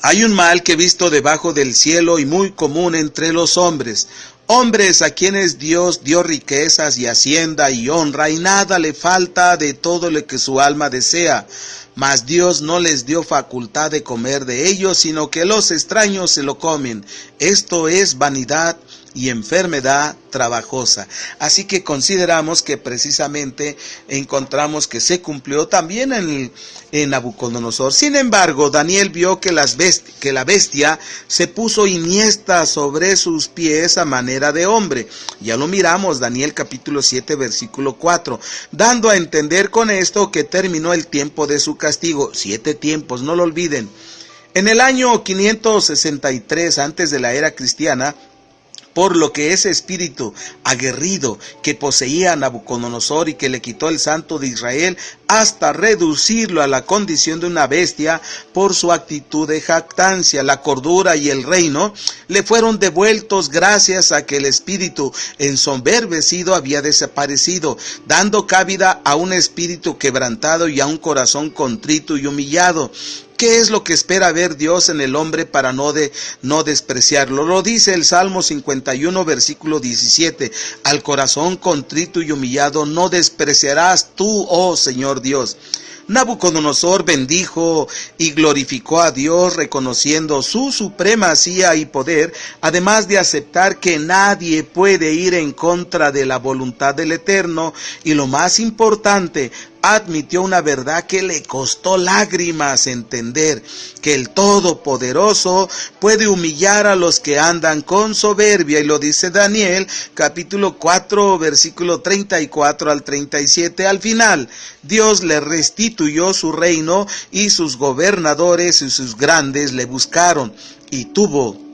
Hay un mal que he visto debajo del cielo y muy común entre los hombres. Hombres a quienes Dios dio riquezas y hacienda y honra, y nada le falta de todo lo que su alma desea. Mas Dios no les dio facultad de comer de ellos, sino que los extraños se lo comen. Esto es vanidad y enfermedad trabajosa. Así que consideramos que precisamente encontramos que se cumplió también en Nabucodonosor. Sin embargo, Daniel vio que la bestia se puso iniesta sobre sus pies a manera de hombre. Ya lo miramos, Daniel capítulo 7, versículo 4, dando a entender con esto que terminó el tiempo de su castigo. 7 tiempos, no lo olviden. En el año 563 antes de la era cristiana, por lo que ese espíritu aguerrido que poseía a Nabucodonosor y que le quitó el Santo de Israel hasta reducirlo a la condición de una bestia por su actitud de jactancia, la cordura y el reino le fueron devueltos gracias a que el espíritu ensoberbecido había desaparecido, dando cabida a un espíritu quebrantado y a un corazón contrito y humillado. ¿Qué es lo que espera ver Dios en el hombre para no despreciarlo? Lo dice el Salmo 51, versículo 17. Al corazón contrito y humillado no despreciarás tú, oh Señor Dios. Nabucodonosor bendijo y glorificó a Dios, reconociendo su supremacía y poder, además de aceptar que nadie puede ir en contra de la voluntad del Eterno, y lo más importante, admitió una verdad que le costó lágrimas entender, que el Todopoderoso puede humillar a los que andan con soberbia, y lo dice Daniel, capítulo 4, versículo 34 al 37. Al final, Dios le restituyó su reino, y sus gobernadores y sus grandes le buscaron, y tuvo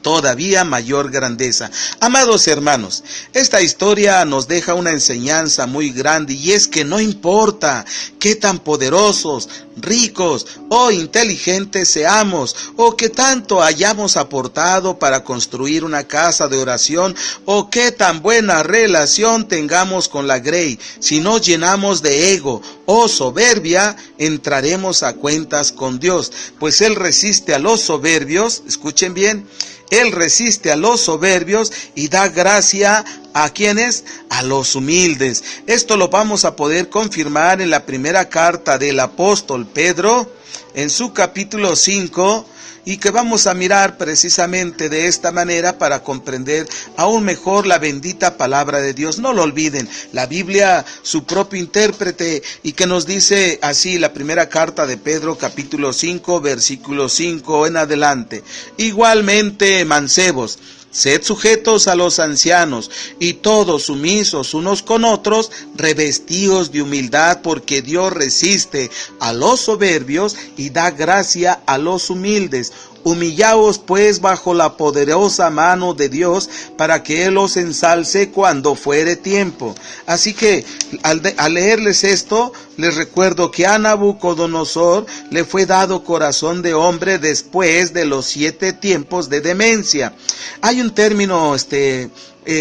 todavía mayor grandeza. Amados hermanos, esta historia nos deja una enseñanza muy grande, y es que no importa qué tan poderosos, ricos o inteligentes seamos, o qué tanto hayamos aportado para construir una casa de oración, o qué tan buena relación tengamos con la Grey, si nos llenamos de ego o soberbia, entraremos a cuentas con Dios, pues Él resiste a los soberbios. Escuchen bien, Él resiste a los soberbios y da gracia a quienes, a los humildes. Esto lo vamos a poder confirmar en la primera carta del apóstol Pedro, en su capítulo 5, y que vamos a mirar precisamente de esta manera para comprender aún mejor la bendita palabra de Dios. No lo olviden, la Biblia, su propio intérprete, y que nos dice así la primera carta de Pedro, capítulo 5, versículo 5 en adelante. Igualmente, mancebos, sed sujetos a los ancianos, y todos sumisos unos con otros, revestidos de humildad, porque Dios resiste a los soberbios y da gracia a los humildes. Humillaos pues bajo la poderosa mano de Dios, para que Él os ensalce cuando fuere tiempo. Así que al leerles esto, les recuerdo que a Nabucodonosor le fue dado corazón de hombre después de los 7 tiempos de demencia. Hay un término,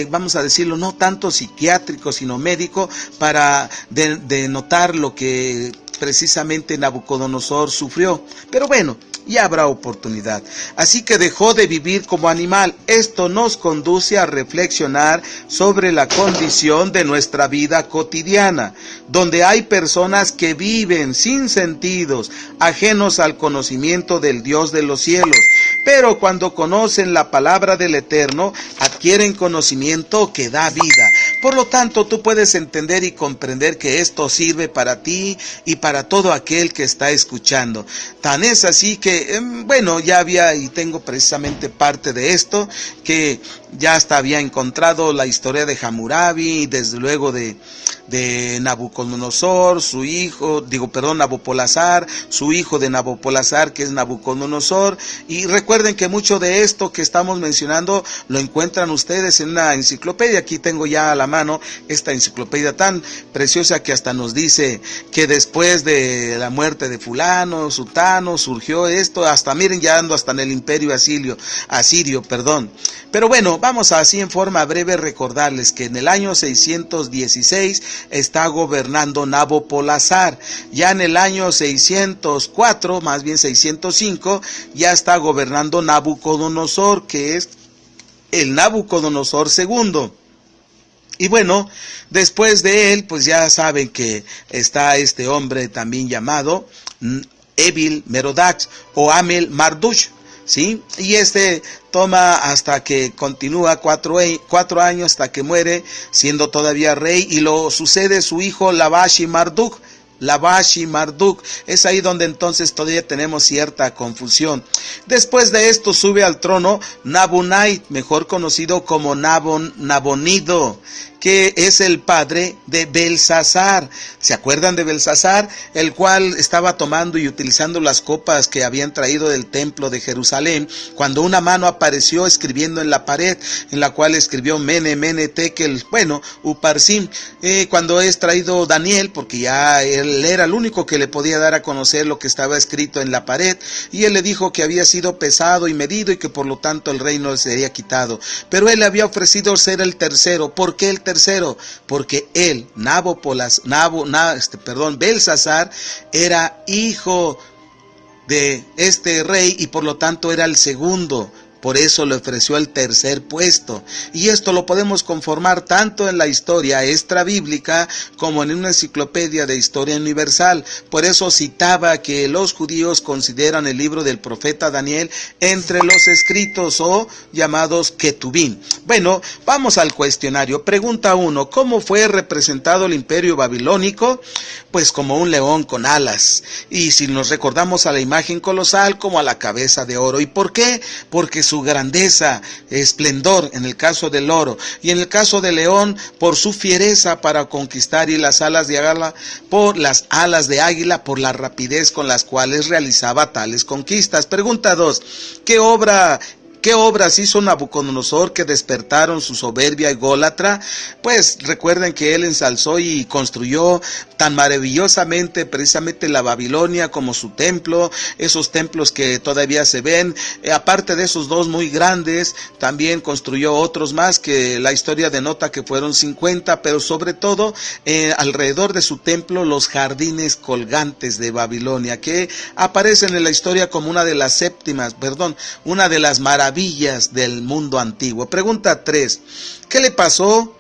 vamos a decirlo, no tanto psiquiátrico, sino médico, para denotar lo que precisamente Nabucodonosor sufrió. Pero bueno, ya habrá oportunidad. Así que dejó de vivir como animal. Esto nos conduce a reflexionar sobre la condición de nuestra vida cotidiana, donde hay personas que viven sin sentidos, ajenos al conocimiento del Dios de los cielos, pero cuando conocen la palabra del Eterno, adquieren conocimiento que da vida. Por lo tanto, tú puedes entender y comprender que esto sirve para ti y para todo aquel que está escuchando. Tan es así que, bueno, ya había y tengo precisamente parte de esto, que ya hasta había encontrado la historia de Hammurabi y desde luego de Nabucodonosor, su hijo, Nabopolassar, su hijo de Nabopolassar, que es Nabucodonosor. Y recuerden que mucho de esto que estamos mencionando lo encuentran ustedes en una enciclopedia. Aquí tengo ya a la mano esta enciclopedia tan preciosa que hasta nos dice que después de la muerte de fulano, sutano, surgió esto, hasta miren, ya ando hasta en el imperio asirio. Pero bueno, vamos así en forma breve recordarles que en el año 616 está gobernando Nabopolassar. Ya en el año 604, más bien 605, ya está gobernando Nabucodonosor, que es el Nabucodonosor II. Y bueno, después de él, pues ya saben que está este hombre también llamado Evil Merodach o Amel Marduk, ¿sí? Y toma hasta que continúa 4 años hasta que muere, siendo todavía rey, y lo sucede su hijo Labashi Marduk. Es ahí donde entonces todavía tenemos cierta confusión. Después de esto sube al trono Nabonid, mejor conocido como Nabonido, que es el padre de Belsasar. ¿Se acuerdan de Belsasar? El cual estaba tomando y utilizando las copas que habían traído del templo de Jerusalén, cuando una mano apareció escribiendo en la pared, en la cual escribió Mene, Mene, Tekel, Uparsim. Cuando es traído Daniel, porque ya él era el único que le podía dar a conocer lo que estaba escrito en la pared, y él le dijo que había sido pesado y medido y que por lo tanto el reino le sería quitado. Pero él le había ofrecido ser el tercero. ¿Por qué el tercero? Porque él, Belsasar, era hijo de este rey y por lo tanto era el segundo. Por eso le ofreció el tercer puesto. Y esto lo podemos conformar tanto en la historia extrabíblica como en una enciclopedia de historia universal. Por eso citaba que los judíos consideran el libro del profeta Daniel entre los escritos o llamados Ketubim. Bueno, vamos al cuestionario. Pregunta 1. ¿Cómo fue representado el imperio babilónico? Pues como un león con alas. Y si nos recordamos a la imagen colosal, como a la cabeza de oro. ¿Y por qué? Porque su grandeza, esplendor en el caso del oro, y en el caso del león por su fiereza para conquistar, y las alas de águila por la rapidez con las cuales realizaba tales conquistas. Pregunta 2. ¿Qué obras hizo Nabucodonosor que despertaron su soberbia ególatra? Pues recuerden que él ensalzó y construyó tan maravillosamente precisamente la Babilonia como su templo, esos templos que todavía se ven. Aparte de esos 2 muy grandes, también construyó otros más que la historia denota que fueron 50, pero sobre todo alrededor de su templo los jardines colgantes de Babilonia, que aparecen en la historia como una de las maravillas del mundo antiguo. Pregunta 3. ¿Qué le pasó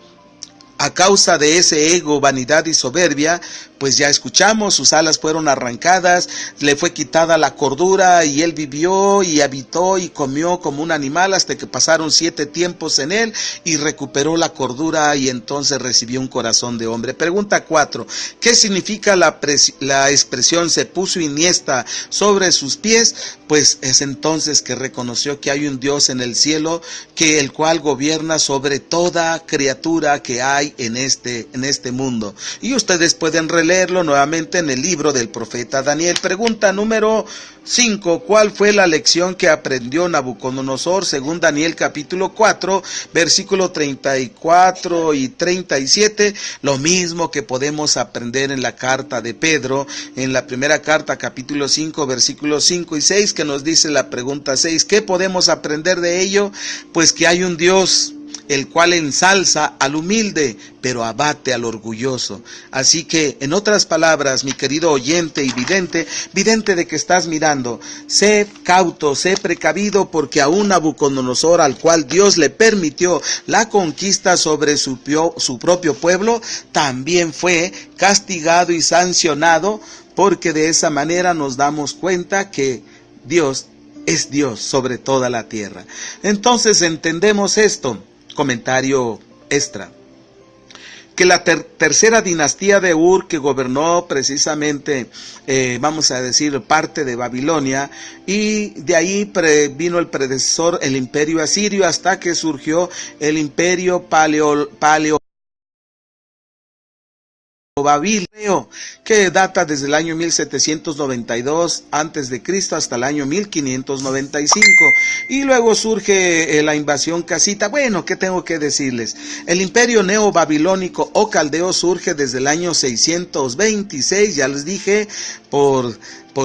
a causa de ese ego, vanidad y soberbia? Pues ya escuchamos, sus alas fueron arrancadas, le fue quitada la cordura y él vivió y habitó y comió como un animal hasta que pasaron 7 tiempos en él y recuperó la cordura y entonces recibió un corazón de hombre. Pregunta 4. ¿Qué significa la expresión se puso iniesta sobre sus pies? Pues es entonces que reconoció que hay un Dios en el cielo, el cual gobierna sobre toda criatura que hay en este mundo. Y ustedes pueden releerlo nuevamente en el libro del profeta Daniel. Pregunta número 5. ¿Cuál fue la lección que aprendió Nabucodonosor según Daniel capítulo 4, versículo 34 y 37? Lo mismo que podemos aprender en la carta de Pedro, en la primera carta capítulo 5, versículos 5 y 6, que nos dice la pregunta 6. ¿Qué podemos aprender de ello? Pues que hay un Dios el cual ensalza al humilde, pero abate al orgulloso. Así que, en otras palabras, mi querido oyente y vidente de que estás mirando, sé cauto, sé precavido, porque aún Nabucodonosor, al cual Dios le permitió la conquista sobre su propio pueblo, también fue castigado y sancionado, porque de esa manera nos damos cuenta que Dios es Dios sobre toda la tierra. Entonces entendemos esto. Comentario extra. Que la tercera dinastía de Ur, que gobernó precisamente, vamos a decir, parte de Babilonia, y de ahí vino el predecesor, el imperio asirio, hasta que surgió el imperio paleo babilonio, que data desde el año 1792 antes de Cristo hasta el año 1595, y luego surge la invasión casita. Bueno, ¿qué tengo que decirles? El imperio neobabilónico o caldeo surge desde el año 626, ya les dije, ¿por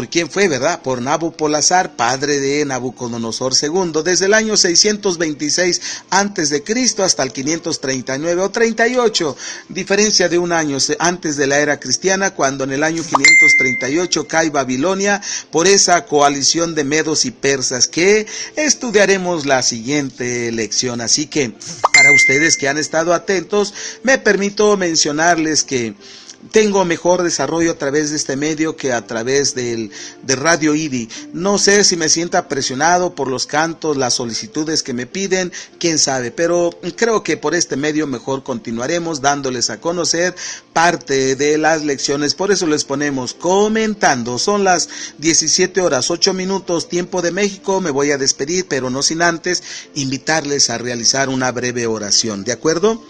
quién fue, verdad? Por Nabopolassar, padre de Nabucodonosor II, desde el año 626 antes de Cristo hasta el 539 o 38, diferencia de un año antes de la era cristiana, cuando en el año 538 cae Babilonia por esa coalición de medos y persas, que estudiaremos la siguiente lección. Así que, para ustedes que han estado atentos, me permito mencionarles que tengo mejor desarrollo a través de este medio que a través de Radio IDI. No sé si me sienta presionado por los cantos, las solicitudes que me piden, quién sabe, pero creo que por este medio mejor continuaremos dándoles a conocer parte de las lecciones. Por eso les ponemos comentando. Son las 17 horas 8 minutos tiempo de México. Me voy a despedir, pero no sin antes invitarles a realizar una breve oración, ¿de acuerdo?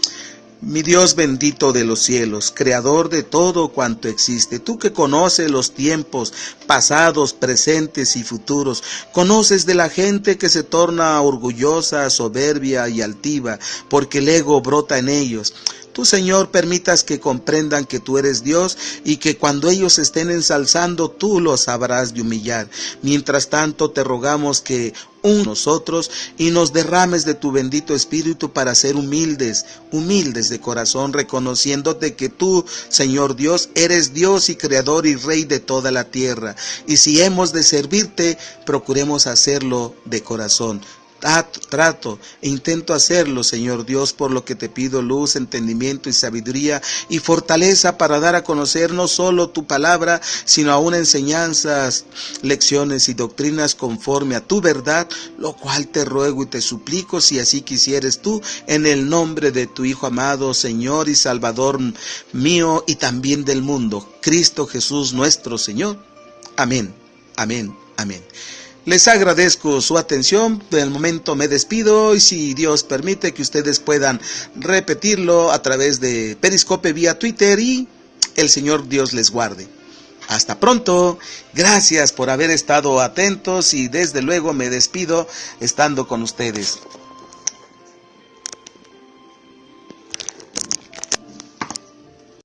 Mi Dios bendito de los cielos, creador de todo cuanto existe, tú que conoces los tiempos pasados, presentes y futuros, conoces de la gente que se torna orgullosa, soberbia y altiva, porque el ego brota en ellos. Tú, Señor, permitas que comprendan que tú eres Dios y que cuando ellos estén ensalzando, tú los habrás de humillar. Mientras tanto, te rogamos que nosotros y nos derrames de tu bendito Espíritu para ser humildes de corazón, reconociéndote que tú, Señor Dios, eres Dios y Creador y Rey de toda la tierra. Y si hemos de servirte, procuremos hacerlo de corazón. Trato e intento hacerlo, Señor Dios, por lo que te pido luz, entendimiento y sabiduría y fortaleza para dar a conocer no solo tu palabra, sino aún enseñanzas, lecciones y doctrinas conforme a tu verdad, lo cual te ruego y te suplico, si así quisieres tú, en el nombre de tu Hijo amado, Señor y Salvador mío y también del mundo, Cristo Jesús nuestro Señor. Amén, amén, amén. Les agradezco su atención. De momento me despido y si Dios permite que ustedes puedan repetirlo a través de Periscope vía Twitter, y el Señor Dios les guarde. Hasta pronto. Gracias por haber estado atentos y desde luego me despido estando con ustedes.